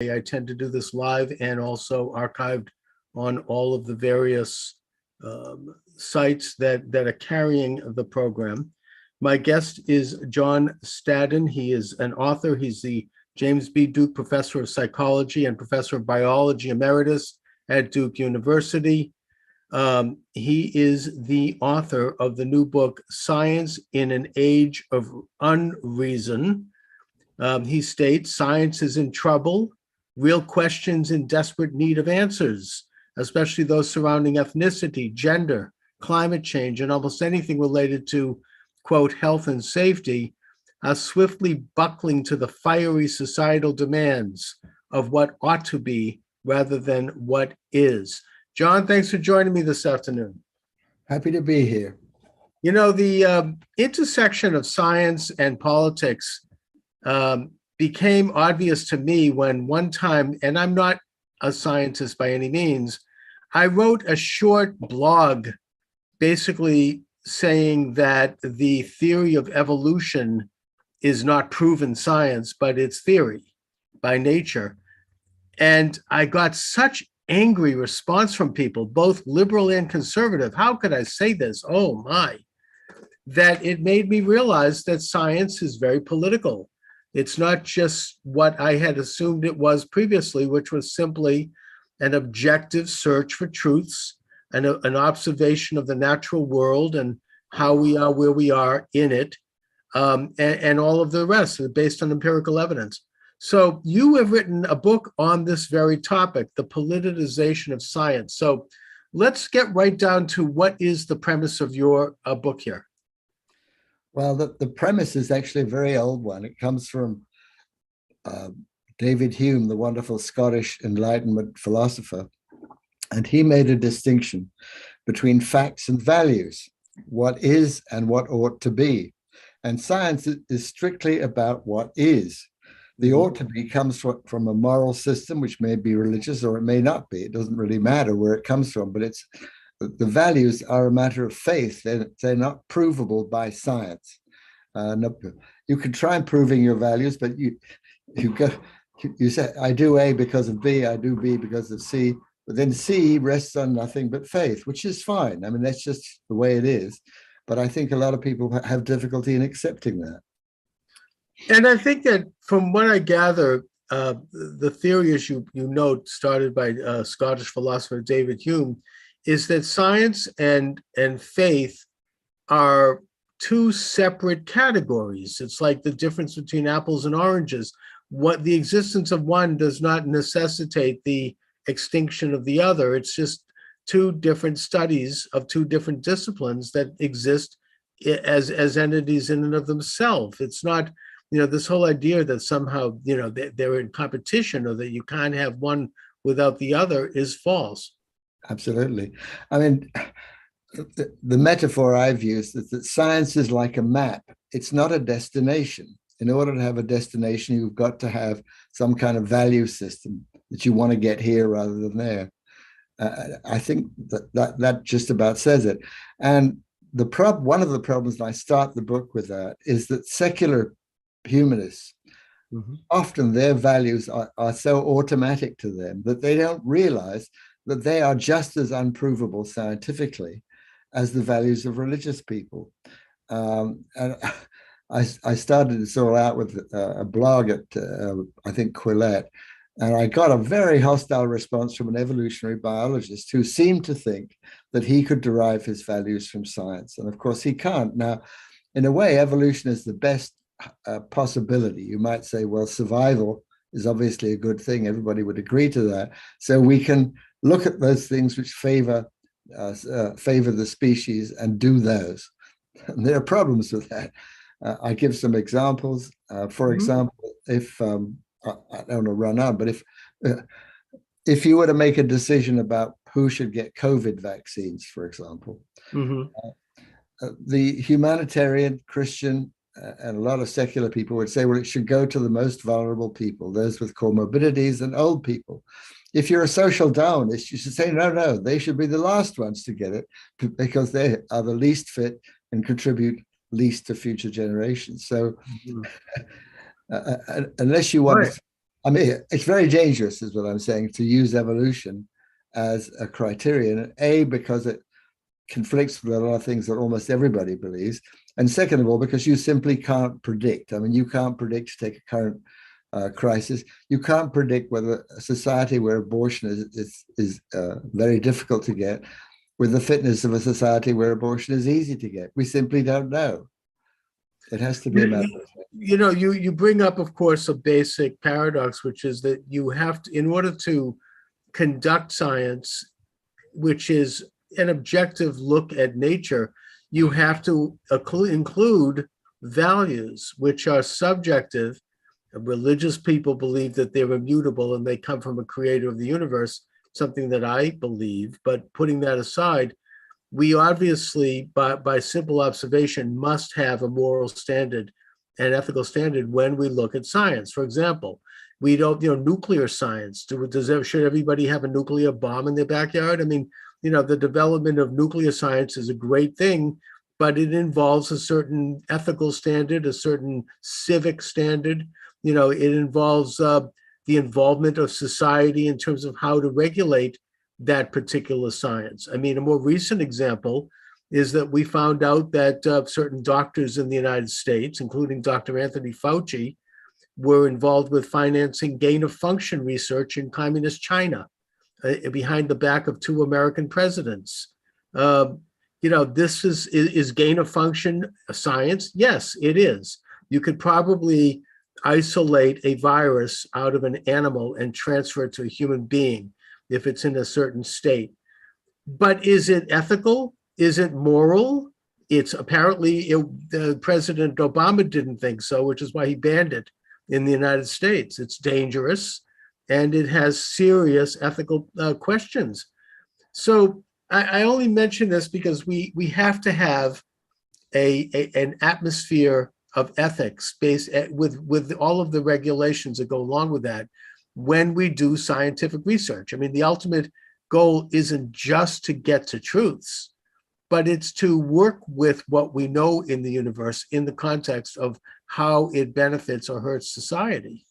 I tend to do this live and also archived on all of the various sites that are carrying the program. My guest is John Stadden. He is an author. He's the James B. Duke Professor of Psychology and Professor of Biology Emeritus at Duke University. He is the author of the new book, Science in an Age of Unreason. He states, science is in trouble, real questions in desperate need of answers, especially those surrounding ethnicity, gender, climate change, and almost anything related to, quote, health and safety, are swiftly buckling to the fiery societal demands of what ought to be rather than what is. John, thanks for joining me this afternoon. Happy to be here. You know, the intersection of science and politics became obvious to me when one time, and I'm not a scientist by any means, I wrote a short blog basically saying that the theory of evolution is not proven science, but it's theory by nature. And I got such angry response from people, both liberal and conservative. How could I say this? Oh my, that it made me realize that science is very political. It's not just what I had assumed it was previously, which was simply an objective search for truths and an observation of the natural world and how we are where we are in it, and all of the rest based on empirical evidence. So you have written a book on this very topic, the politicization of science. So let's get right down to what is the premise of your book here. Well, the premise is actually a very old one. It comes from David Hume, the wonderful Scottish Enlightenment philosopher. And he made a distinction between facts and values, what is and what ought to be. And science is strictly about what is. The ought to be comes from a moral system, which may be religious or it may not be. It doesn't really matter where it comes from, but the values are a matter of faith. They're not provable by science. You can try improving your values, but you say, I do A because of B, I do B because of C, but then C rests on nothing but faith, which is fine. I mean, that's just the way it is. But I think a lot of people have difficulty in accepting that. And I think that from what I gather, the theory, as you note, started by Scottish philosopher David Hume, is that science and faith are two separate categories. It's like the difference between apples and oranges. What the existence of one does not necessitate the extinction of the other. It's just two different studies of two different disciplines that exist as entities in and of themselves. It's not, this whole idea that somehow, they're in competition or that you can't have one without the other is false. Absolutely. I mean, the metaphor I've used is that science is like a map. It's not a destination. In order to have a destination, you've got to have some kind of value system that you want to get here rather than there. I think that just about says it. And one of the problems, and I start the book with that, is that secular humanists, often their values are so automatic to them that they don't realize that they are just as unprovable scientifically as the values of religious people. And I started this all out with a blog at, I think, Quillette, and I got a very hostile response from an evolutionary biologist who seemed to think that he could derive his values from science. And of course, he can't. Now, in a way, evolution is the best possibility. You might say, well, survival is obviously a good thing. Everybody would agree to that. So we can look at those things which favor the species and do those. And there are problems with that. I give some examples. For example, if I don't want to run on, but if you were to make a decision about who should get COVID vaccines, for example, the humanitarian, Christian, and a lot of secular people would say, well, it should go to the most vulnerable people, those with comorbidities and old people. If you're a social Darwinist, you should say, no, they should be the last ones to get it because they are the least fit and contribute least to future generations. So unless you want to I mean, it's very dangerous, is what I'm saying, to use evolution as a criterion. A, because it conflicts with a lot of things that almost everybody believes. And second of all, because you simply can't predict. I mean, you can't predict, to take a current crisis, you can't predict whether a society where abortion is very difficult to get with the fitness of a society where abortion is easy to get. We simply don't know. It has to be a matter of fact. You bring up, of course, a basic paradox, which is that you have to, in order to conduct science, which is an objective look at nature, you have to include values which are subjective. Religious people believe that they're immutable and they come from a creator of the universe, something that I believe. But putting that aside, we obviously, by simple observation, must have a moral standard and ethical standard when we look at science. For example, we don't, nuclear science. Should everybody have a nuclear bomb in their backyard? I mean, the development of nuclear science is a great thing, but it involves a certain ethical standard, a certain civic standard. It involves the involvement of society in terms of how to regulate that particular science. I mean, a more recent example is that we found out that certain doctors in the United States, including Dr. Anthony Fauci, were involved with financing gain-of-function research in communist China behind the back of 2 American presidents. This is gain-of-function science? Yes, it is. You could probably isolate a virus out of an animal and transfer it to a human being if it's in a certain state. But is it ethical? Is it moral? It's apparently, President Obama didn't think so, which is why he banned it in the United States. It's dangerous and it has serious ethical questions. So I only mention this because we have to have an atmosphere of ethics based with all of the regulations that go along with that when we do scientific research. I mean, the ultimate goal isn't just to get to truths, but it's to work with what we know in the universe in the context of how it benefits or hurts society.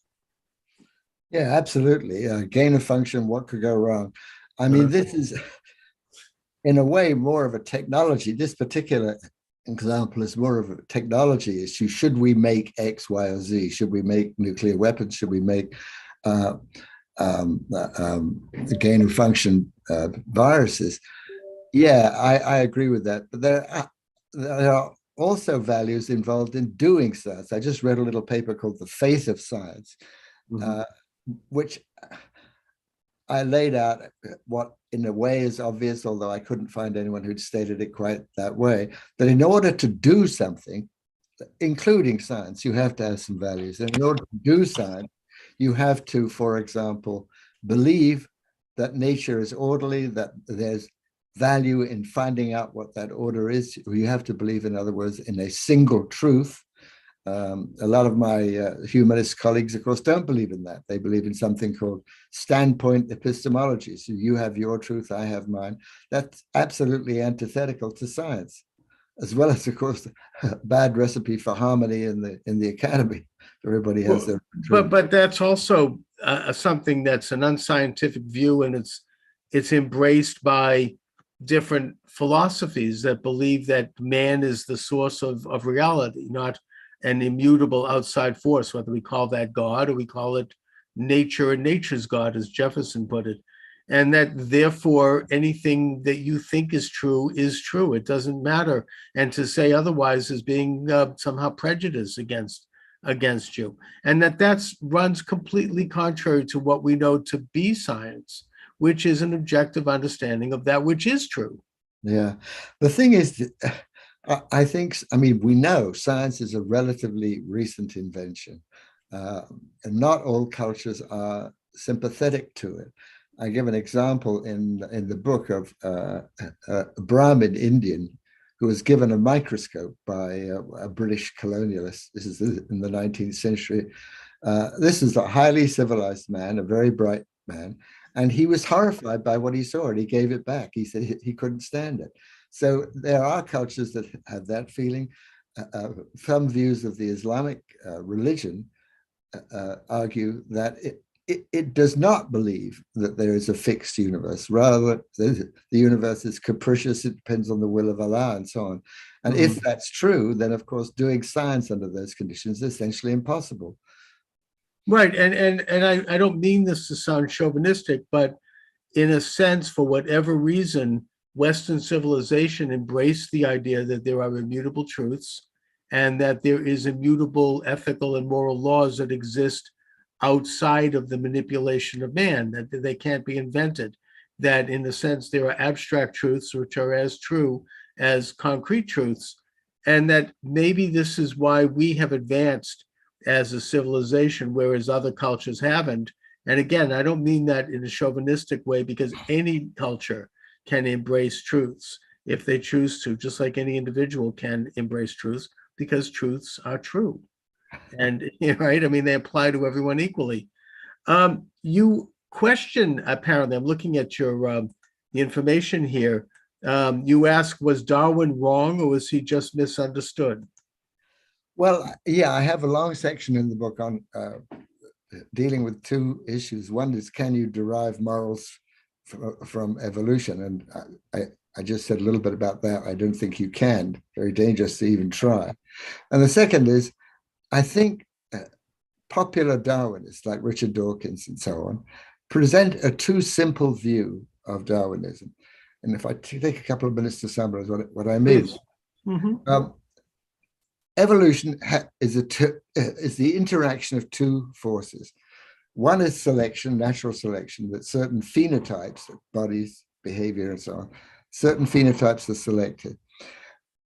Yeah, absolutely. Gain of function, what could go wrong? I mean, this is, in a way, more of a technology. This particular example is more of a technology issue. Should we make X, Y, or Z? Should we make nuclear weapons? Should we make gain of function viruses? Yeah, I agree with that. But there are also values involved in doing science. I just read a little paper called The Faith of Science, which I laid out what in a way is obvious, although I couldn't find anyone who'd stated it quite that way, that in order to do something, including science, you have to have some values. And in order to do science, you have to, for example, believe that nature is orderly, that there's value in finding out what that order is. You have to believe, in other words, in a single truth. A lot of my humanist colleagues, of course, don't believe in that. They believe in something called standpoint epistemology. So you have your truth, I have mine. That's absolutely antithetical to science, as well as, of course, a bad recipe for harmony in the academy. Everybody has their truth. But that's also something that's an unscientific view, and it's embraced by different philosophies that believe that man is the source of reality, not an immutable outside force, whether we call that God or we call it nature and nature's God, as Jefferson put it. And that therefore anything that you think is true. It doesn't matter. And to say otherwise is being somehow prejudiced against you. And that runs completely contrary to what we know to be science, which is an objective understanding of that which is true. Yeah. The thing is, I think, we know science is a relatively recent invention, and not all cultures are sympathetic to it. I give an example in the book of a Brahmin Indian who was given a microscope by a British colonialist. This is in the 19th century. This is a highly civilized man, a very bright man, and he was horrified by what he saw, and he gave it back. He said he couldn't stand it. So there are cultures that have that feeling. Some views of the Islamic religion argue that it does not believe that there is a fixed universe. Rather, the universe is capricious. It depends on the will of Allah and so on. And if that's true, then of course doing science under those conditions is essentially impossible. Right, and I don't mean this to sound chauvinistic, but in a sense, for whatever reason, Western civilization embraced the idea that there are immutable truths and that there is immutable ethical and moral laws that exist outside of the manipulation of man, that they can't be invented, that in a sense there are abstract truths which are as true as concrete truths, and that maybe this is why we have advanced as a civilization, whereas other cultures haven't. And again, I don't mean that in a chauvinistic way, because any culture can embrace truths if they choose to, just like any individual can embrace truths, because truths are true. And right, I mean, they apply to everyone equally. You question, apparently, I'm looking at your the information here. You ask, was Darwin wrong, or was he just misunderstood? Well, yeah, I have a long section in the book on dealing with two issues. One is, can you derive morals from evolution? And I just said a little bit about that. I don't think you can. Very dangerous to even try. And the second is, I think popular Darwinists like Richard Dawkins and so on present a too simple view of Darwinism. And if I take a couple of minutes to summarize what I mean. Evolution is the interaction of two forces. One is selection, natural selection, that certain phenotypes, bodies, behavior, and so on, certain phenotypes are selected.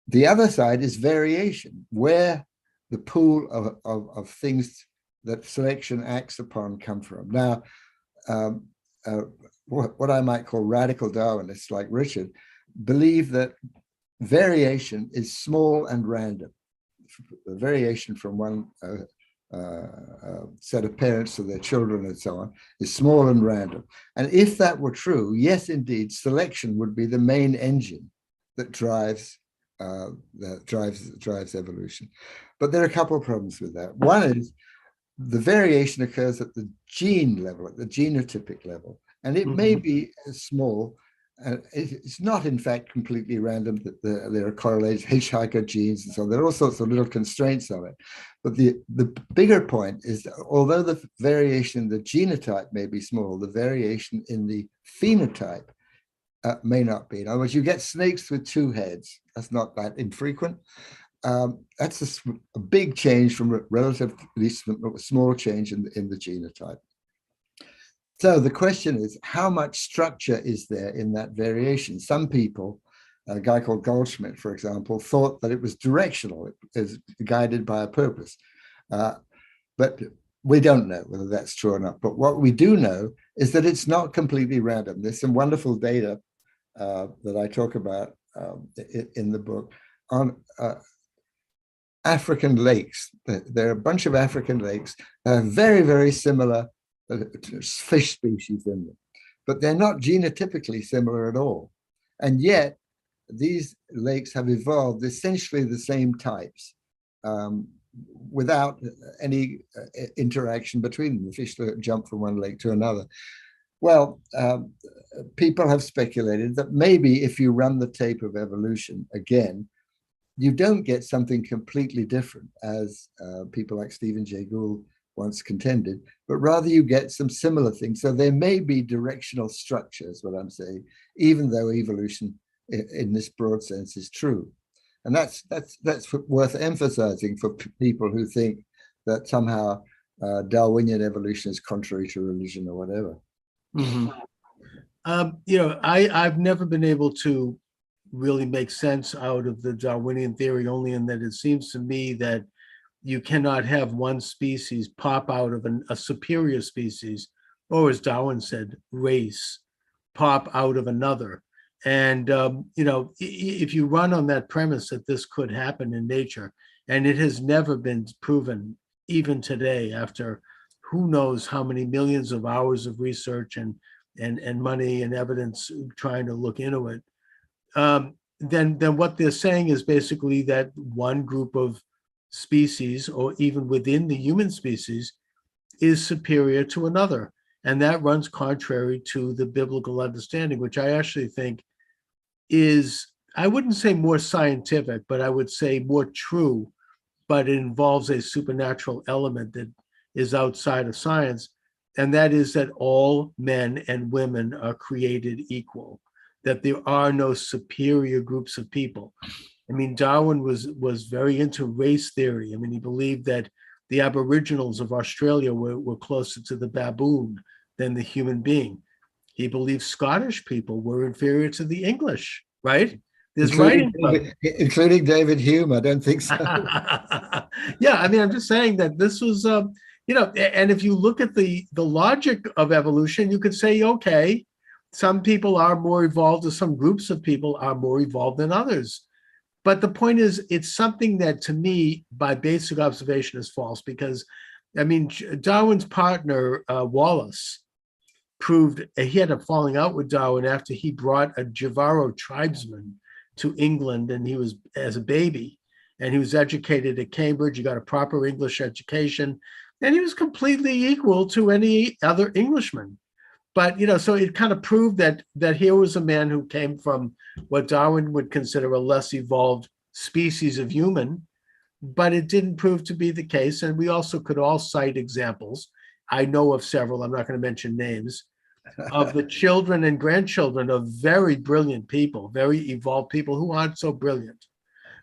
The other side is variation, where the pool of things that selection acts upon come from. Now, what I might call radical Darwinists like Richard believe that variation is small and random. The variation from one set of parents to their children and so on is small and random. And if that were true, yes, indeed, selection would be the main engine that drives evolution. But there are a couple of problems with that. One is the variation occurs at the gene level, at the genotypic level, and it may be small. It's not, in fact, completely random that there are correlated hitchhiker genes and so on. There are all sorts of little constraints on it. But the bigger point is that although the variation in the genotype may be small, the variation in the phenotype may not be. In other words, you get snakes with two heads. That's not that infrequent. That's a big change from a relatively small change in the genotype. So the question is, how much structure is there in that variation? Some people, a guy called Goldschmidt, for example, thought that it was directional, it is guided by a purpose. But we don't know whether that's true or not. But what we do know is that it's not completely random. There's some wonderful data that I talk about in the book on African lakes. There are a bunch of African lakes that are very, very similar fish species in them, but they're not genotypically similar at all. And yet these lakes have evolved essentially the same types without any interaction between them. The fish jump from one lake to another. Well, people have speculated that maybe if you run the tape of evolution again, you don't get something completely different, as people like Stephen Jay Gould once contended, but rather you get some similar things. So there may be directional structures, what I'm saying, even though evolution in this broad sense is true. And that's worth emphasizing for people who think that somehow Darwinian evolution is contrary to religion or whatever. I've never been able to really make sense out of the Darwinian theory, only in that it seems to me that you cannot have one species pop out of a superior species, or as Darwin said, race, pop out of another. And, if you run on that premise that this could happen in nature, and it has never been proven, even today, after who knows how many millions of hours of research and money and evidence trying to look into it, then what they're saying is basically that one group of species, or even within the human species, is superior to another. And that runs contrary to the biblical understanding, which I actually think is, I wouldn't say more scientific, but I would say more true, but it involves a supernatural element that is outside of science. And that is that all men and women are created equal, that there are no superior groups of people. I mean, Darwin was very into race theory. I mean, he believed that the Aboriginals of Australia were closer to the baboon than the human being. He believed Scottish people were inferior to the English, right? There's including David Hume. I don't think so. Yeah, I mean, I'm just saying that this was, and if you look at the logic of evolution, you could say, okay, some people are more evolved, or some groups of people are more evolved than others. But the point is, it's something that, to me, by basic observation, is false. Because, I mean, Darwin's partner, Wallace, proved he had a falling out with Darwin after he brought a Jivaro tribesman to England, and he was as a baby, and he was educated at Cambridge. He got a proper English education, and he was completely equal to any other Englishman. But, so it kind of proved that here was a man who came from what Darwin would consider a less evolved species of human, but it didn't prove to be the case. And we also could all cite examples. I know of several, I'm not going to mention names, of the children and grandchildren of very brilliant people, very evolved people who aren't so brilliant.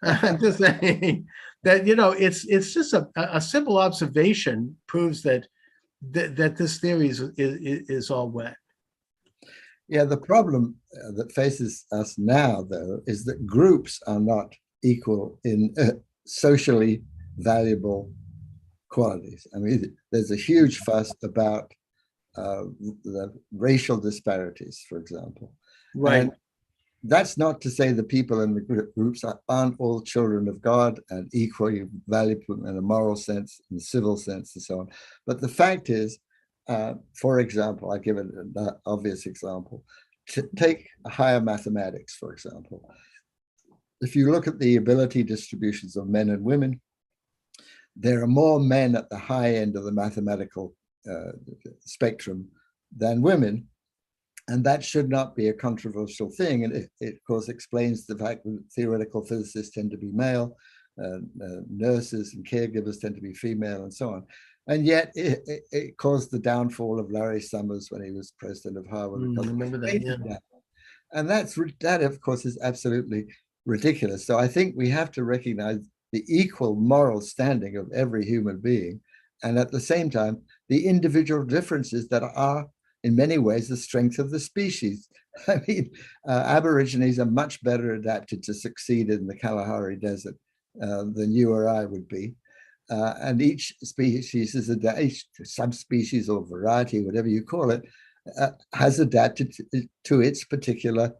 I'm just saying that, it's just a simple observation proves that this theory is all wet. Yeah, the problem that faces us now, though, is that groups are not equal in socially valuable qualities. I mean, there's a huge fuss about the racial disparities, for example. Right. And that's not to say the people in the groups aren't all children of God and equally valuable in a moral sense, in a civil sense, and so on. But the fact is, for example, I give an obvious example. Take higher mathematics, for example. If you look at the ability distributions of men and women, there are more men at the high end of the mathematical spectrum than women. And that should not be a controversial thing. And it of course, explains the fact that theoretical physicists tend to be male, nurses and caregivers tend to be female, and so on. And yet it caused the downfall of Larry Summers when he was president of Harvard. I remember that, yeah. And that, of course, is absolutely ridiculous. So I think we have to recognize the equal moral standing of every human being, and at the same time, the individual differences that are, in many ways, the strength of the species. I mean, Aborigines are much better adapted to succeed in the Kalahari Desert than you or I would be. And each species is each subspecies or variety, whatever you call it, has adapted to its particular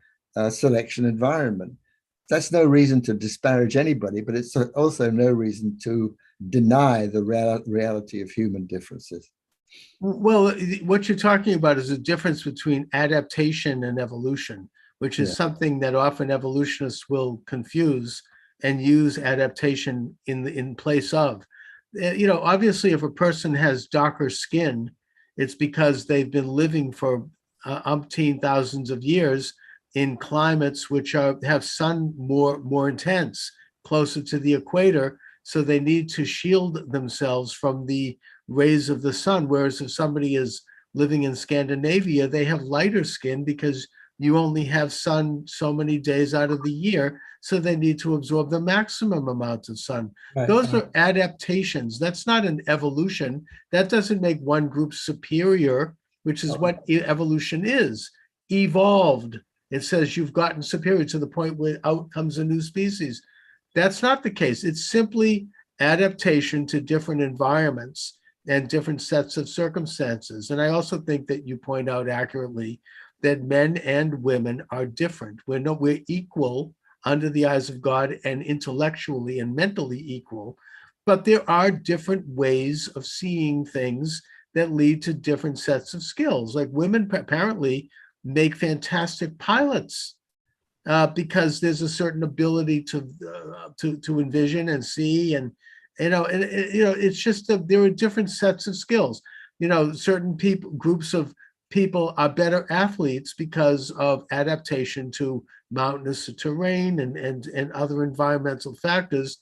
selection environment. That's no reason to disparage anybody, but it's also no reason to deny the reality of human differences. Well, what you're talking about is a difference between adaptation and evolution, which is something that often evolutionists will confuse and use adaptation in place of. Obviously, if a person has darker skin, it's because they've been living for umpteen thousands of years in climates which have sun more intense, closer to the equator, so they need to shield themselves from the rays of the sun. Whereas if somebody is living in Scandinavia, they have lighter skin because you only have sun so many days out of the year, so they need to absorb the maximum amount of sun. Right. Those are adaptations. That's not an evolution. That doesn't make one group superior, which is what evolution is. Evolved. It says you've gotten superior to the point where out comes a new species. That's not the case. It's simply adaptation to different environments and different sets of circumstances. And I also think that you point out accurately that men and women are different. We're equal under the eyes of God and intellectually and mentally equal, but there are different ways of seeing things that lead to different sets of skills. Like women apparently make fantastic pilots because there's a certain ability to envision and see, and it's just that there are different sets of skills. certain people, groups of people are better athletes because of adaptation to mountainous terrain and other environmental factors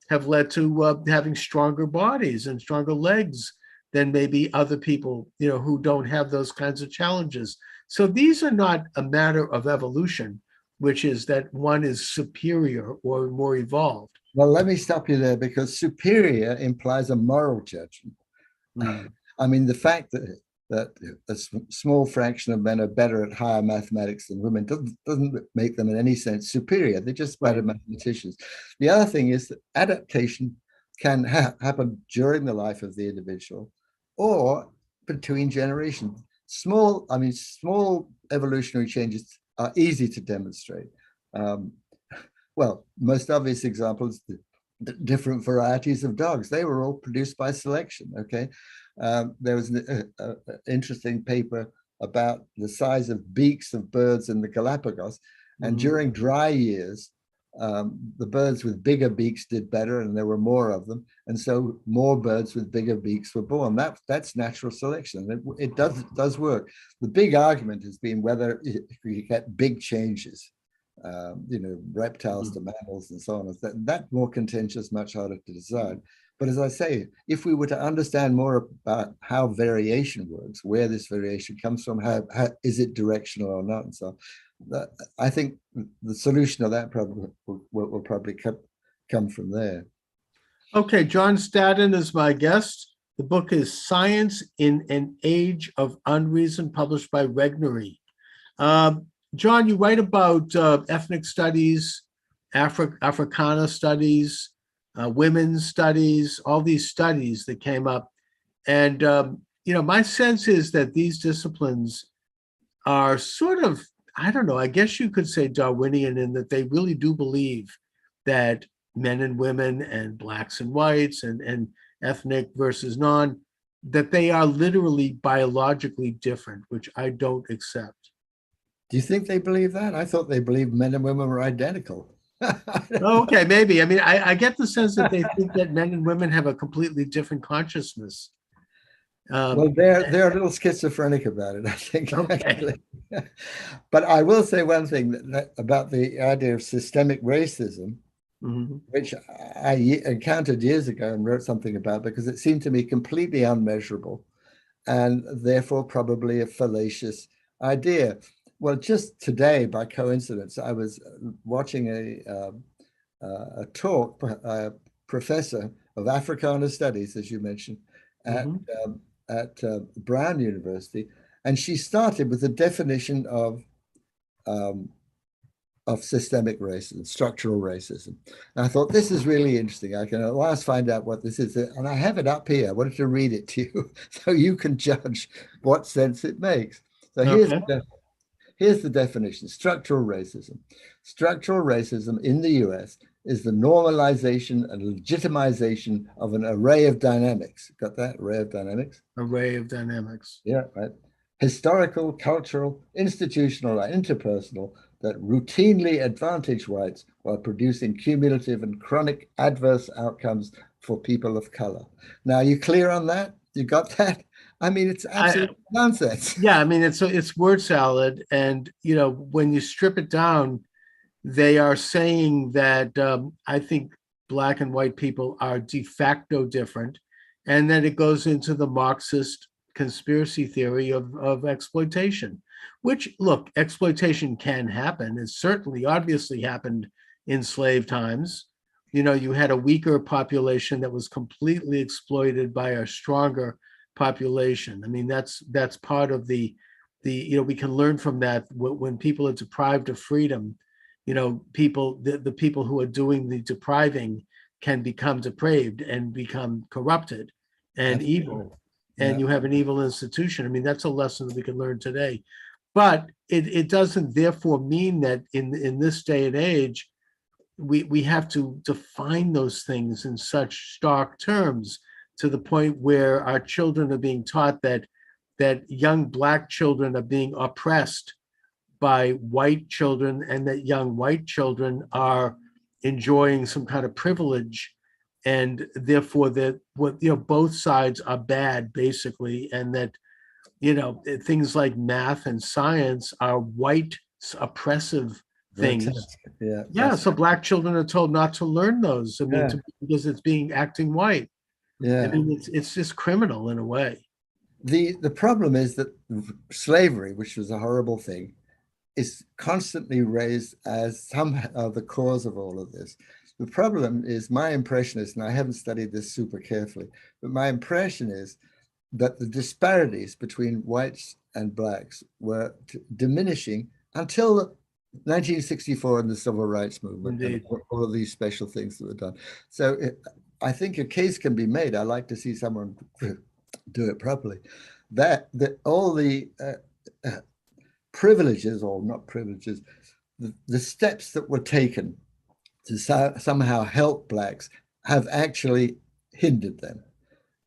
have led to having stronger bodies and stronger legs than maybe other people, who don't have those kinds of challenges. So these are not a matter of evolution, which is that one is superior or more evolved. Well, let me stop you there, because superior implies a moral judgment. Mm. I mean, the fact that a small fraction of men are better at higher mathematics than women doesn't make them in any sense superior. They're just better mathematicians. The other thing is that adaptation can happen during the life of the individual or between generations. Small evolutionary changes are easy to demonstrate. Well, most obvious example is the different varieties of dogs. They were all produced by selection, okay? There was an interesting paper about the size of beaks of birds in the Galapagos. And during dry years, the birds with bigger beaks did better, and there were more of them. And so more birds with bigger beaks were born. That's natural selection. It does work. The big argument has been whether you get big changes, reptiles to mammals and so on. That's more contentious, much harder to decide. But as I say, if we were to understand more about how variation works, where this variation comes from, how is it directional or not, and so on, I think the solution to that problem will probably come from there. Okay, John Staden is my guest. The book is Science in an Age of Unreason, published by Regnery. John, you write about ethnic studies, Africana studies, women's studies, all these studies that came up. And, my sense is that these disciplines are sort of, I don't know, I guess you could say Darwinian, in that they really do believe that men and women and blacks and whites and ethnic versus non, that they are literally biologically different, which I don't accept. Do you think they believe that? I thought they believed men and women were identical. Okay, maybe. I mean, I get the sense that they think that men and women have a completely different consciousness. Well, they're a little schizophrenic about it, I think. Okay. But I will say one thing about the idea of systemic racism, which I encountered years ago and wrote something about, because it seemed to me completely unmeasurable and therefore probably a fallacious idea. Well, just today, by coincidence, I was watching a talk, a professor of Africana Studies, as you mentioned, at Brown University, and she started with a definition of systemic racism, structural racism. And I thought, this is really interesting. I can at last find out what this is. And I have it up here. I wanted to read it to you so you can judge what sense it makes. So here's the definition: structural racism. Structural racism in the US is the normalization and legitimization of an array of dynamics. Got that? Array of dynamics? Array of dynamics. Yeah, right. Historical, cultural, institutional, and interpersonal that routinely advantage whites while producing cumulative and chronic adverse outcomes for people of color. Now, are you clear on that? You got that? I mean, it's absolute nonsense. Yeah, I mean, it's word salad. And, when you strip it down, they are saying that I think black and white people are de facto different. And then it goes into the Marxist conspiracy theory of exploitation, which, look, exploitation can happen. It certainly obviously happened in slave times. You had a weaker population that was completely exploited by a stronger population. I mean, that's part of the we can learn from that. When people are deprived of freedom, the people who are doing the depriving can become depraved and become corrupted and evil. And you have an evil institution. I mean, that's a lesson that we can learn today. But it doesn't therefore mean that in this day and age, we have to define those things in such stark terms, to the point where our children are being taught that young black children are being oppressed by white children, and that young white children are enjoying some kind of privilege and therefore that both sides are bad basically, and that things like math and science are white oppressive things. Yeah. Yeah, so black children are told not to learn those. I mean, Yeah. because it's being acting white. Yeah. I mean, it's just criminal in a way. The problem is that slavery, which was a horrible thing, is constantly raised as somehow the cause of all of this. The problem is, my impression is, and I haven't studied this super carefully, but my impression is that the disparities between whites and blacks were diminishing until 1964 and the Civil Rights Movement. Indeed. And all of these special things that were done. So I think a case can be made. I like to see someone do it properly. That all the privileges, or not privileges, the steps that were taken to somehow help blacks have actually hindered them,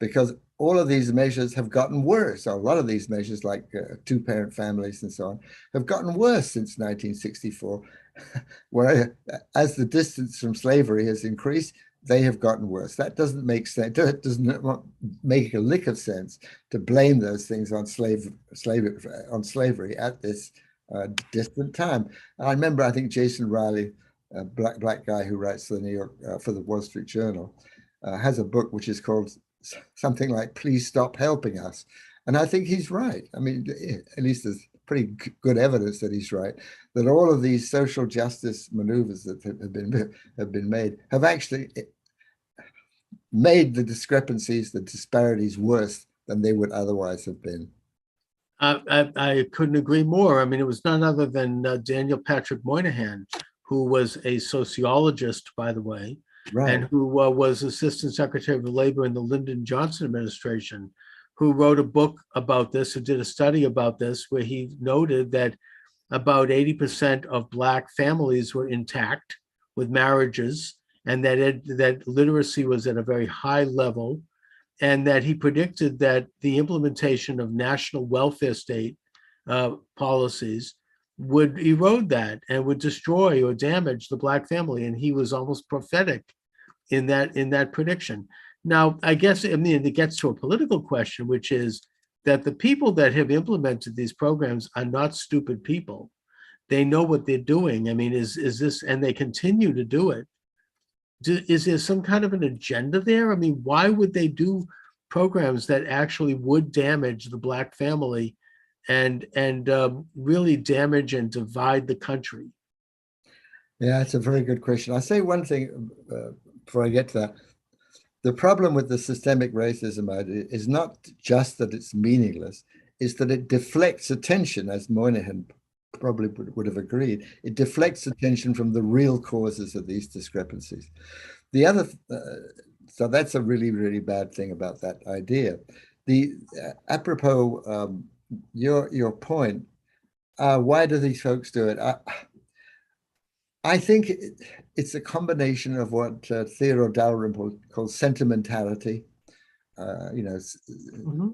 because all of these measures have gotten worse. A lot of these measures, like two-parent families and so on, have gotten worse since 1964, where as the distance from slavery has increased, they have gotten worse. That doesn't make sense. It doesn't make a lick of sense to blame those things on slavery at this distant time. And I remember, I think Jason Riley, a black guy who writes for the New York for the Wall Street Journal, has a book which is called something like "Please Stop Helping Us," and I think he's right. I mean, at least there's pretty good evidence that he's right. That all of these social justice maneuvers that have been made have actually made the discrepancies, the disparities worse than they would otherwise have been. I couldn't agree more. I mean, it was none other than Daniel Patrick Moynihan, who was a sociologist, by the way, right, and who was Assistant Secretary of Labor in the Lyndon Johnson administration, who wrote a book about this, who did a study about this, where he noted that about 80% of Black families were intact with marriages, and that literacy was at a very high level, and that he predicted that the implementation of national welfare state policies would erode that and would destroy or damage the Black family. And he was almost prophetic in that prediction. Now, I guess, I mean, it gets to a political question, which is that the people that have implemented these programs are not stupid people. They know what they're doing. I mean, is this, and they continue to do it. Is there some kind of an agenda there? I mean, why would they do programs that actually would damage the Black family and really damage and divide the country? Yeah, it's a very good question. I'll say one thing before I get to that. The problem with the systemic racism is not just that it's meaningless, it's that it deflects attention, as Moynihan probably would have agreed. It deflects attention from the real causes of these discrepancies. The other, so that's a really, really bad thing about that idea. The apropos your point, why do these folks do it? I think it's a combination of what Theodore Dalrymple calls sentimentality. Mm-hmm.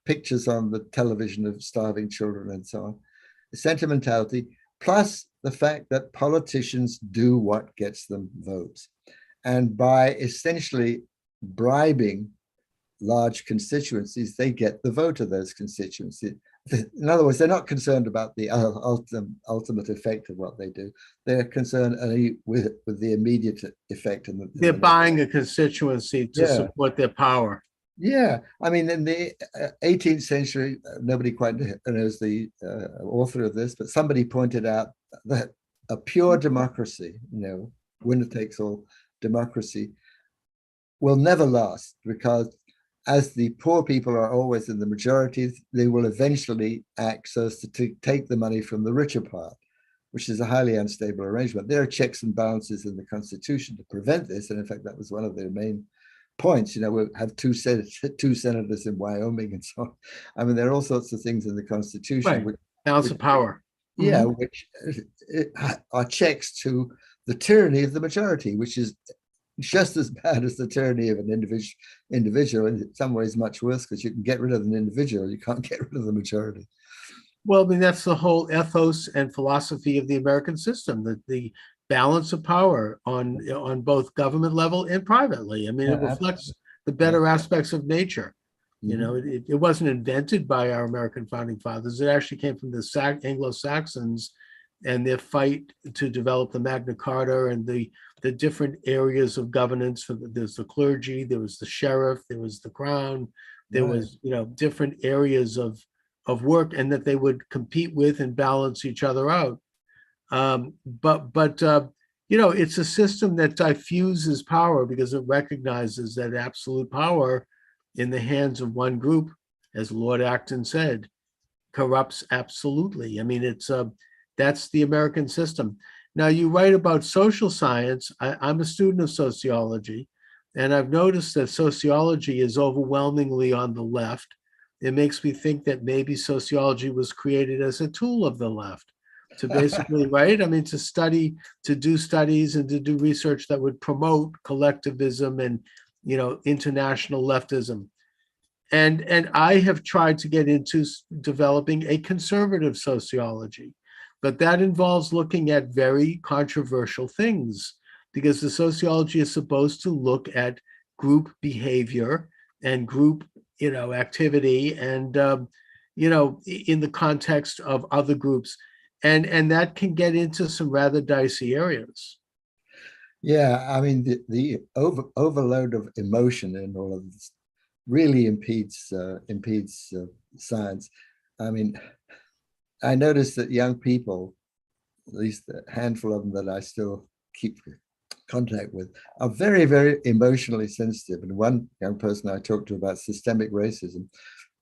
Pictures on the television of starving children and so on. Sentimentality, plus the fact that politicians do what gets them votes. And by essentially bribing large constituencies, they get the vote of those constituencies. In other words, they're not concerned about the ultimate effect of what they do. They're concerned only with the immediate effect. They're buying a constituency to support their power. Yeah, I mean, in the 18th century, nobody quite knows the author of this, but somebody pointed out that a pure democracy, winner takes all democracy, will never last, because as the poor people are always in the majority, they will eventually act so as to take the money from the richer part, which is a highly unstable arrangement. There are checks and balances in the Constitution to prevent this, and in fact, that was one of their main points. We have two senators in Wyoming and so on. I mean, there are all sorts of things in the Constitution. Right. Balance of power. Yeah, mm-hmm. Which are checks to the tyranny of the majority, which is just as bad as the tyranny of an individual, and in some ways much worse, because you can get rid of an individual, you can't get rid of the majority. Well, I mean, that's the whole ethos and philosophy of the American system, that the balance of power on both government level and privately. I mean, it reflects the better aspects of nature. You know, it wasn't invented by our American founding fathers. It actually came from the Anglo-Saxons and their fight to develop the Magna Carta and the different areas of governance. There's the clergy, there was the sheriff, there was the crown, there was, you know, different areas of work, and that they would compete with and balance each other out. But you know, it's a system that diffuses power because it recognizes that absolute power in the hands of one group, as Lord Acton said, corrupts absolutely. I mean, that's the American system. Now, you write about social science. I'm a student of sociology, and I've noticed that sociology is overwhelmingly on the left. It makes me think that maybe sociology was created as a tool of the left to basically, right? I mean, to do studies and to do research that would promote collectivism and, you know, international leftism. And I have tried to get into developing a conservative sociology, but that involves looking at very controversial things, because the sociology is supposed to look at group behavior and group, you know, activity, and you know, in the context of other groups, and that can get into some rather dicey areas. Yeah, I mean, the overload of emotion in all of this really impedes science. I mean, I noticed that young people, at least a handful of them that I still keep contact with, are very, very emotionally sensitive. And one young person I talked to about systemic racism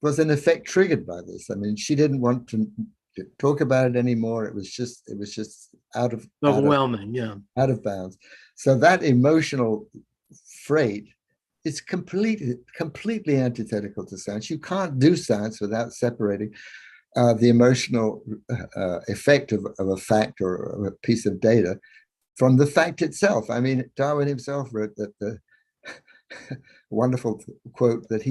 was in effect triggered by this. I mean, she didn't want to talk about it anymore. It was just Overwhelming, out of bounds. So that emotional freight is completely antithetical to science. You can't do science without separating the emotional effect of a fact or a piece of data from the fact itself. I mean, Darwin himself wrote that the wonderful quote that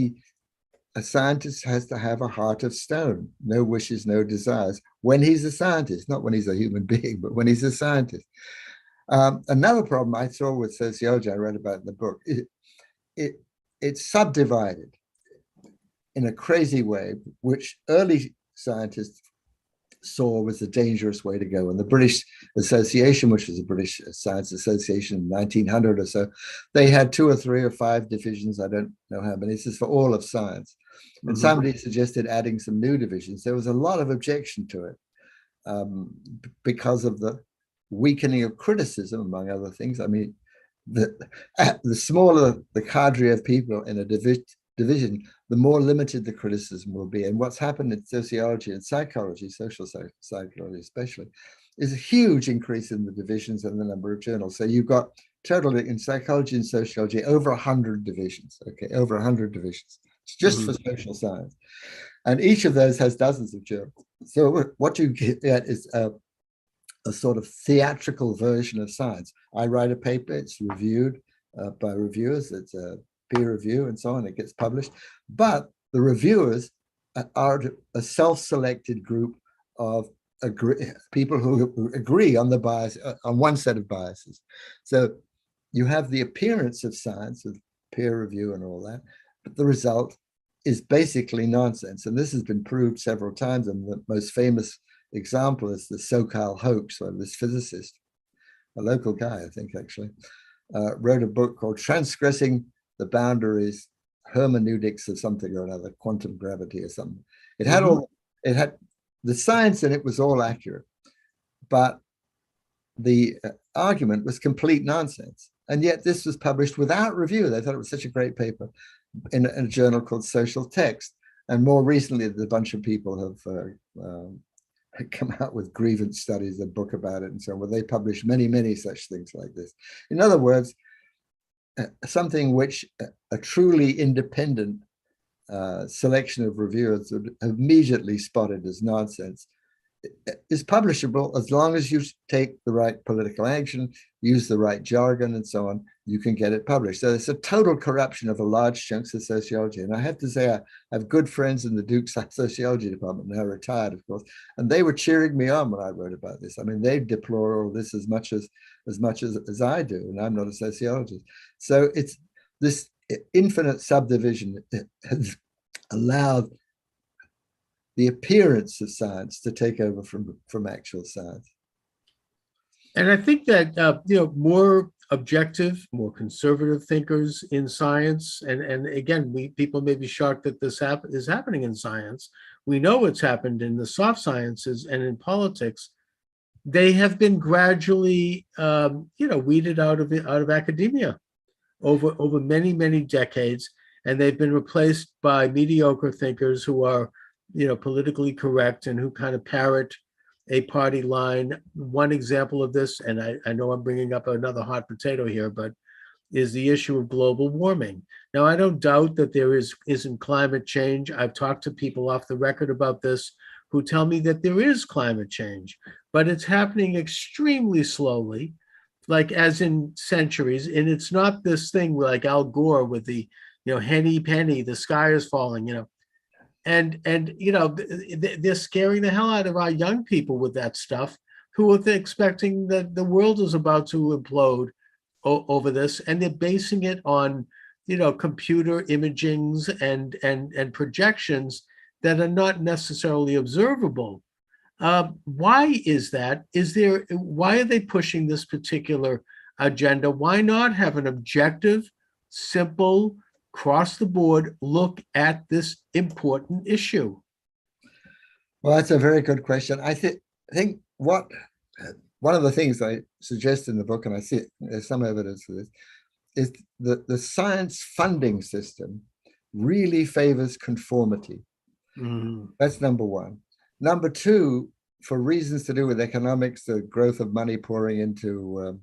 a scientist has to have a heart of stone, no wishes, no desires, when he's a scientist, not when he's a human being, but when he's a scientist. Another problem I saw with sociology, I read about in the book, it's subdivided in a crazy way, which early scientists saw was a dangerous way to go. And the British Association, which was a British Science Association in 1900 or so, they had 2 or 3 or 5 divisions. I don't know how many. This is for all of science. And somebody suggested adding some new divisions. There was a lot of objection to it because of the weakening of criticism, among other things. I mean, the smaller the cadre of people in a division, the more limited the criticism will be. And what's happened in sociology and psychology, social psychology especially, is a huge increase in the divisions and the number of journals. So you've got totally in psychology and sociology over 100 divisions, okay, over 100 divisions. It's just for social science. And each of those has dozens of journals. So what you get is a sort of theatrical version of science. I write a paper, it's reviewed by reviewers, it's a peer review and so on, it gets published. But the reviewers are a self-selected group of people who agree on the bias, on one set of biases. So you have the appearance of science with peer review and all that, but the result is basically nonsense. And this has been proved several times. And the most famous example is the Sokal hoax, where this physicist, a local guy, I think actually, wrote a book called Transgressing the Boundaries, Hermeneutics of something or another, quantum gravity or something. It had it had the science in it was all accurate, but the argument was complete nonsense. And yet this was published without review. They thought it was such a great paper in a journal called Social Text. And more recently, a bunch of people have come out with grievance studies, a book about it and so on, where they publish many, many such things like this. In other words, something which a truly independent selection of reviewers would have immediately spotted as nonsense is publishable as long as you take the right political action, use the right jargon, and so on. You can get it published. So it's a total corruption of a large chunks of sociology. And I have to say, I have good friends in the Duke's sociology department, now retired, of course, and they were cheering me on when I wrote about this. I mean, they deplore all this as much as I do, and I'm not a sociologist. So it's this infinite subdivision has allowed the appearance of science to take over from actual science. And I think that more objective, more conservative thinkers in science, and again, people may be shocked that this is happening in science. We know it's happened in the soft sciences and in politics. They have been gradually, weeded out of academia over many, many decades, and they've been replaced by mediocre thinkers who are, politically correct and who kind of parrot a party line. One example of this, and I know I'm bringing up another hot potato here, but is the issue of global warming. Now, I don't doubt that there isn't climate change. I've talked to people off the record about this who tell me that there is climate change, but it's happening extremely slowly, like as in centuries. And it's not this thing like Al Gore with the, henny penny, the sky is falling, And they're scaring the hell out of our young people with that stuff, who are expecting that the world is about to implode over this, and they're basing it on computer imagings and projections that are not necessarily observable. Why is that? Why are they pushing this particular agenda? Why not have an objective, simple, across the board look at this important issue? Well, that's a very good question. I think one of the things I suggest in the book, and I see there's some evidence for this, is that the science funding system really favors conformity. That's number one. Number two, for reasons to do with economics, the growth of money pouring into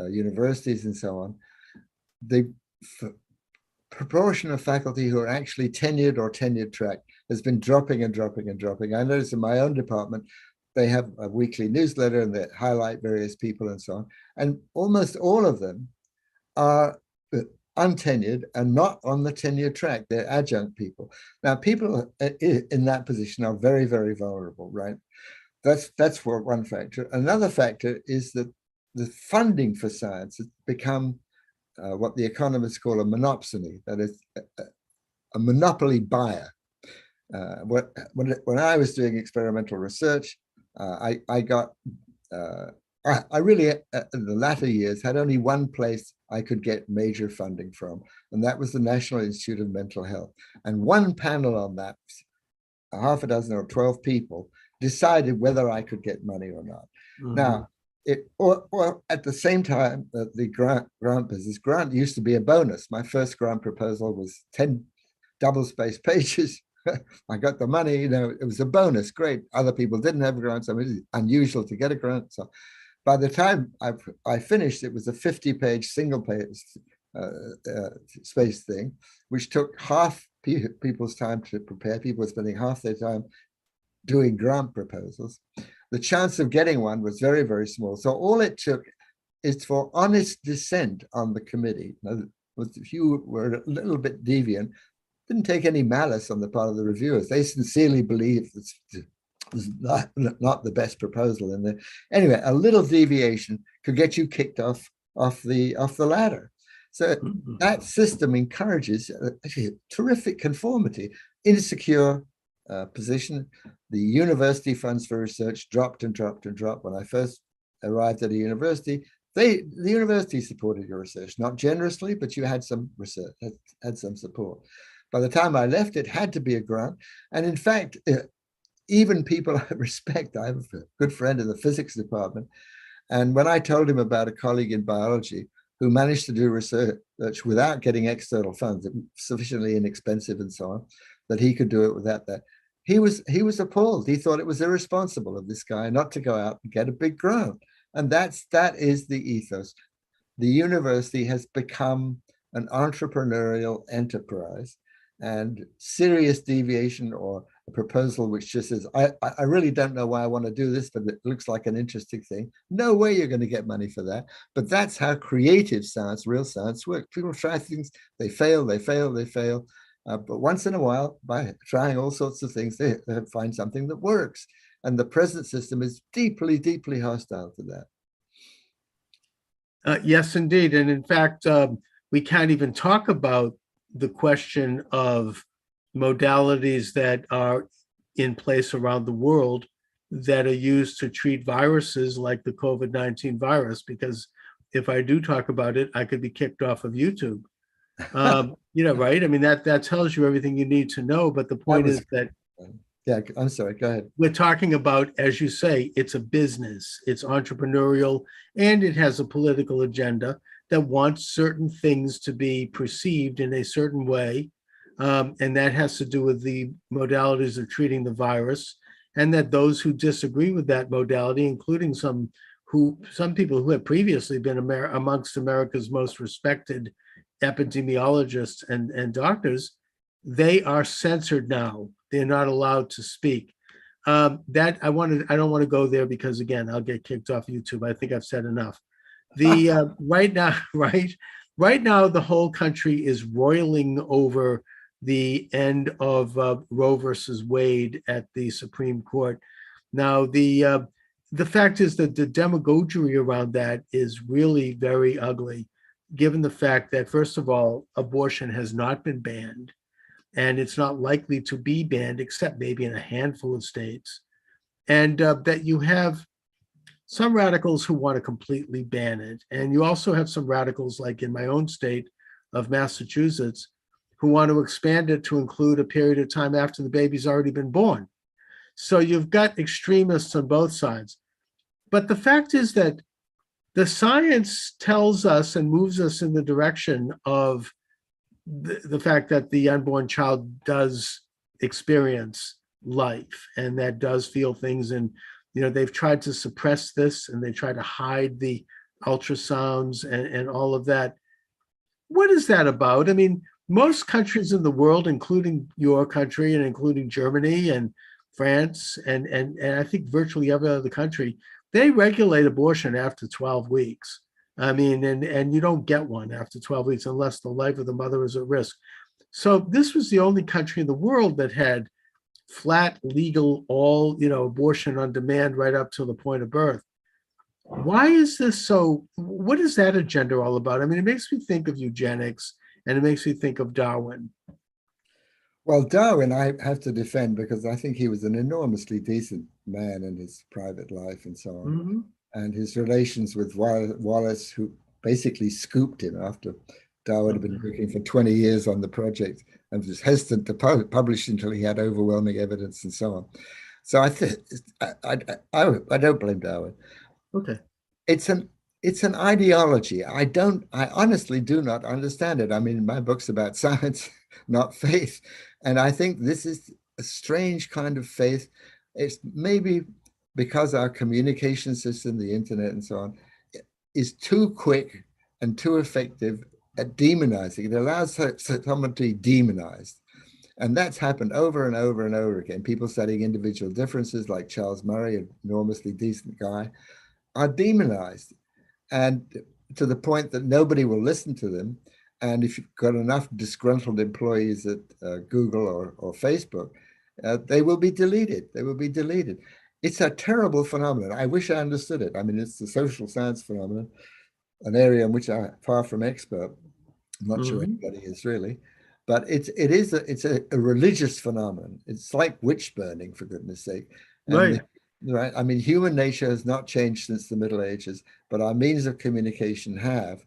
universities and so on, the proportion of faculty who are actually tenured or tenured track has been dropping and dropping and dropping. I noticed in my own department, they have a weekly newsletter and they highlight various people and so on. And almost all of them are untenured and not on the tenure track. They're adjunct people. Now, people in that position are very, very vulnerable, right? That's for one factor. Another factor is that the funding for science has become what the economists call a monopsony, that is a monopoly buyer. When I was doing experimental research, I really, in the latter years, had only one place I could get major funding from, and that was the National Institute of Mental Health. And one panel on that, a half a dozen or 12 people, decided whether I could get money or not. Now, or at the same time, the grant business, grant used to be a bonus. My first grant proposal was 10 double-spaced pages. I got the money, it was a bonus, great. Other people didn't have grants. I mean, it's unusual to get a grant. So by the time I finished, it was a 50-page, single-page space thing, which took half people's time to prepare. People were spending half their time doing grant proposals. The chance of getting one was very, very small. So all it took is for honest dissent on the committee. Now, if you were a little bit deviant, didn't take any malice on the part of the reviewers. They sincerely believed this was not the best proposal in there. Anyway, a little deviation could get you kicked off the ladder. So that system encourages actually terrific conformity, insecure position. The university funds for research dropped and dropped and dropped. When I first arrived at a university, the university supported your research, not generously, but you had some research, had some support. By the time I left, it had to be a grant. And in fact, even people I respect, I have a good friend in the physics department, and when I told him about a colleague in biology who managed to do research without getting external funds, sufficiently inexpensive and so on, that he could do it without that, he was appalled. He thought it was irresponsible of this guy not to go out and get a big grant. And that is the ethos. The university has become an entrepreneurial enterprise, and serious deviation or a proposal which just says, I really don't know why I want to do this, but it looks like an interesting thing. No way you're going to get money for that. But that's how creative science, real science works. People try things, they fail, they fail, they fail. But once in a while, by trying all sorts of things, they find something that works. And the present system is deeply, deeply hostile to that. Yes, indeed. And in fact, we can't even talk about the question of modalities that are in place around the world that are used to treat viruses like the COVID-19 virus, because if I do talk about it, I could be kicked off of YouTube. Right? I mean, that tells you everything you need to know. But the point is that yeah, I'm sorry, go ahead. We're talking about, as you say, it's a business, it's entrepreneurial, and it has a political agenda that wants certain things to be perceived in a certain way. And that has to do with the modalities of treating the virus, and that those who disagree with that modality, including some people who have previously been amongst America's most respected epidemiologists and doctors, they are censored now. They're not allowed to speak. I don't want to go there because, again, I'll get kicked off YouTube. I think I've said enough. Right now, the whole country is roiling over the end of Roe versus Wade at the Supreme Court. Now, the fact is that the demagoguery around that is really very ugly, given the fact that, first of all, abortion has not been banned, and it's not likely to be banned except maybe in a handful of states, and that you have some radicals who want to completely ban it. And you also have some radicals, like in my own state of Massachusetts, who want to expand it to include a period of time after the baby's already been born. So you've got extremists on both sides. But the fact is that the science tells us and moves us in the direction of the fact that the unborn child does experience life, and that does feel things. And, they've tried to suppress this, and they try to hide the ultrasounds and all of that. What is that about? I mean, most countries in the world, including your country and including Germany and France, and I think virtually every other country, they regulate abortion after 12 weeks. I mean, and you don't get one after 12 weeks unless the life of the mother is at risk. So this was the only country in the world that had flat, legal, abortion on demand right up to the point of birth. Why is this so? What is that agenda all about? I mean, it makes me think of eugenics, and it makes me think of Darwin. Well, Darwin, I have to defend, because I think he was an enormously decent man in his private life and so on. Mm-hmm. And his relations with Wallace, who basically scooped him after Darwin had been working for 20 years on the project and was hesitant to publish until he had overwhelming evidence and so on. So I don't blame Darwin. Okay. It's an ideology. I honestly do not understand it. I mean, my book's about science, not faith. And I think this is a strange kind of faith. It's maybe because our communication system, the internet and so on, is too quick and too effective at demonizing. It allows someone to be demonized. And that's happened over and over and over again. People studying individual differences, like Charles Murray, an enormously decent guy, are demonized. And to the point that nobody will listen to them. And if you've got enough disgruntled employees at Google or Facebook, they will be deleted. They will be deleted. It's a terrible phenomenon. I wish I understood it. I mean, it's a social science phenomenon, an area in which I'm far from expert. I'm not sure anybody is really, but it's a religious phenomenon. It's like witch burning, for goodness sake. And right. I mean, human nature has not changed since the Middle Ages, but our means of communication have.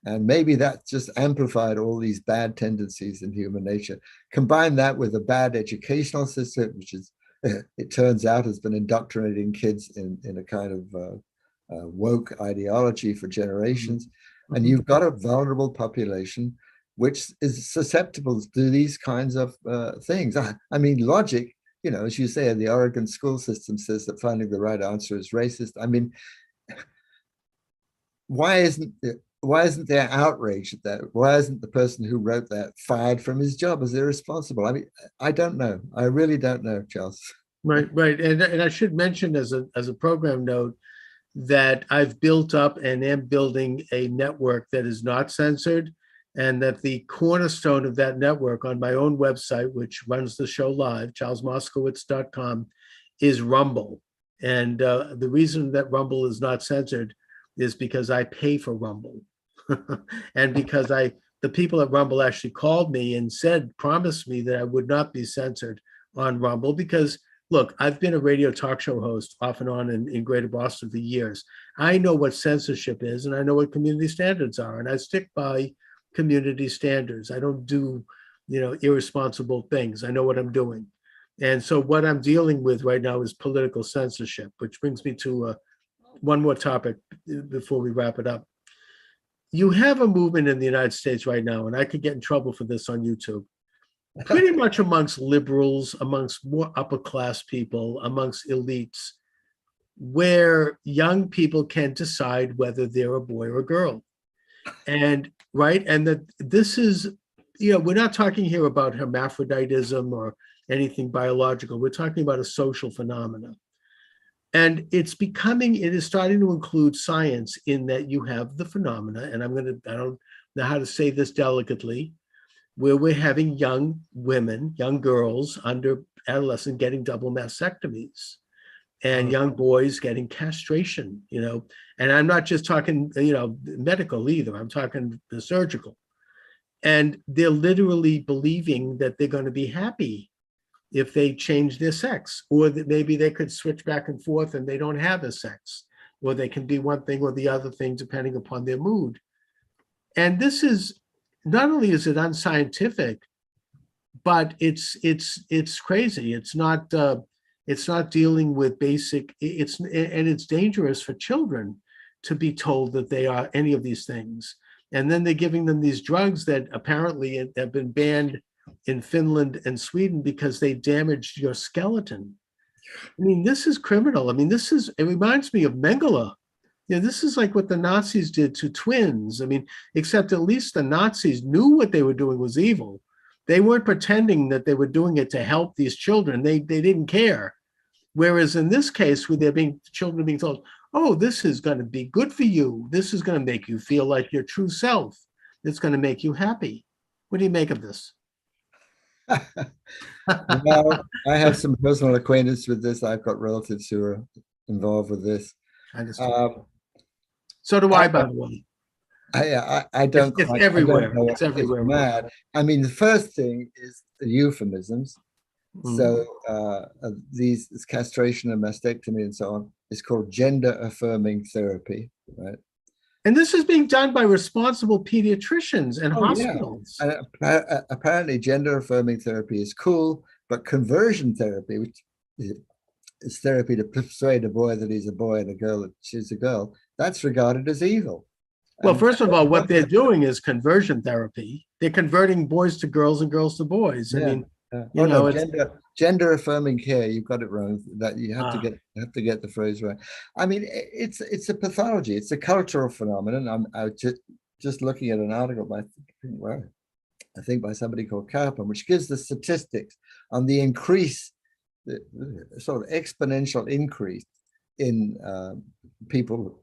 And maybe that just amplified all these bad tendencies in human nature. Combine that with a bad educational system, which is, it turns out, has been indoctrinating kids in a kind of woke ideology for generations. Mm-hmm. And you've got a vulnerable population which is susceptible to these kinds of things. I mean, logic, as you say, the Oregon school system says that finding the right answer is racist. I mean, why isn't why isn't there outrage at that? Why isn't the person who wrote that fired from his job as irresponsible? I mean, I don't know. I really don't know, Charles. Right, right. And I should mention as a program note that I've built up and am building a network that is not censored, and that the cornerstone of that network on my own website, which runs the show live, charlesmoscowitz.com, is Rumble. And the reason that Rumble is not censored is because I pay for Rumble. And because the people at Rumble actually called me and promised me that I would not be censored on Rumble, because look, I've been a radio talk show host off and on in Greater Boston for years. I know what censorship is, and I know what community standards are, and I stick by community standards. I don't do, irresponsible things. I know what I'm doing. And so what I'm dealing with right now is political censorship, which brings me to one more topic before we wrap it up. You have a movement in the United States right now, and I could get in trouble for this on YouTube, pretty much amongst liberals, amongst more upper class people, amongst elites, where young people can decide whether they're a boy or a girl. And right, and that this is, we're not talking here about hermaphroditism or anything biological. We're talking about a social phenomenon. And it is starting to include science, in that you have the phenomena, and I don't know how to say this delicately, where we're having young women, young girls under adolescent getting double mastectomies, and young boys getting castration, and I'm not just talking, medical either, I'm talking the surgical. And they're literally believing that they're going to be happy if they change their sex, or that maybe they could switch back and forth and they don't have a sex, or they can be one thing or the other thing depending upon their mood. And this is, not only is it unscientific, but it's crazy. It's not dealing with basic. It's dangerous for children to be told that they are any of these things, and then they're giving them these drugs that apparently have been banned in Finland and Sweden because they damaged your skeleton. I mean, this is criminal. I mean, it reminds me of Mengele. This is like what the Nazis did to twins. I mean, except at least the Nazis knew what they were doing was evil. They weren't pretending that they were doing it to help these children. They didn't care. Whereas in this case, where children being told, oh, this is going to be good for you. This is going to make you feel like your true self. It's going to make you happy. What do you make of this? Well, I have some personal acquaintance with this. I've got relatives who are involved with this. So do I, by the way. I don't. It's everywhere. It's everywhere. It's mad. I mean, the first thing is the euphemisms. So this castration and mastectomy and so on is called gender affirming therapy, right? And this is being done by responsible pediatricians and hospitals. Yeah. And apparently, gender affirming therapy is cool, but conversion therapy, which is therapy to persuade a boy that he's a boy and a girl that she's a girl, that's regarded as evil. Well, first of all, what they're doing is conversion therapy. They're converting boys to girls and girls to boys. I mean, gender affirming care. You've got it wrong. That you have to get the phrase right. I mean, it's a pathology. It's a cultural phenomenon. I was just looking at an article by somebody called Carpen, which gives the statistics on the increase, the sort of exponential increase in people.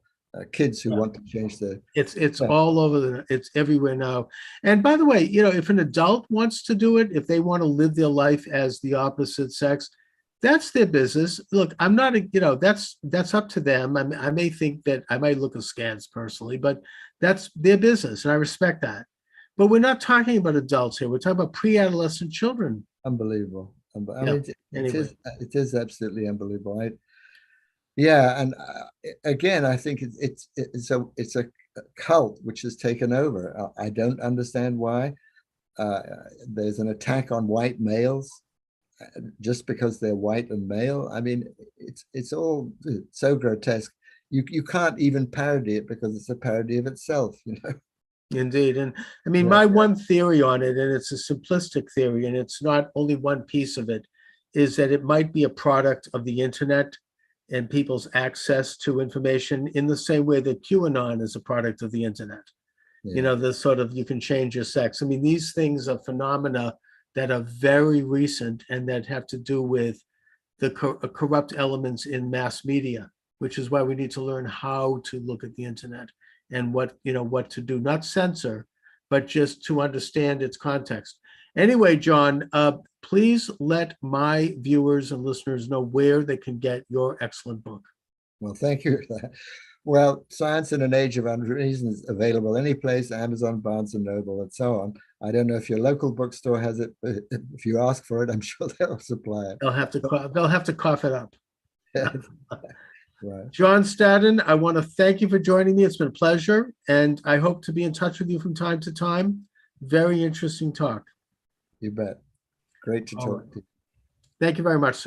Kids who want to change their. It's all over it's everywhere now. And by the way, if an adult wants to do it, if they want to live their life as the opposite sex, that's their business. Look, I'm not, that's up to them. I may think that I might look askance personally, but that's their business, and I respect that. But we're not talking about adults here. We're talking about pre-adolescent children. Unbelievable. I mean, it is absolutely unbelievable. Yeah, and again, I think it's a cult which has taken over. I don't understand why. There's an attack on white males just because they're white and male. I mean, it's all so grotesque. You can't even parody it because it's a parody of itself. Indeed, and I mean, my one theory on it, and it's a simplistic theory, and it's not only one piece of it, is that it might be a product of the internet and people's access to information, in the same way that QAnon is a product of the internet. The sort of, you can change your sex. I mean, these things are phenomena that are very recent and that have to do with the corrupt elements in mass media, which is why we need to learn how to look at the internet and what to do, not censor, but just to understand its context. Anyway, John, please let my viewers and listeners know where they can get your excellent book. Well, thank you. Well, Science in an Age of Unreason is available any place, Amazon, Barnes & Noble, and so on. I don't know if your local bookstore has it, but if you ask for it, I'm sure they'll supply it. They'll have to cough it up. Right. John Staden, I want to thank you for joining me. It's been a pleasure, and I hope to be in touch with you from time to time. Very interesting talk. You bet. Great to talk to you. Thank you very much, sir.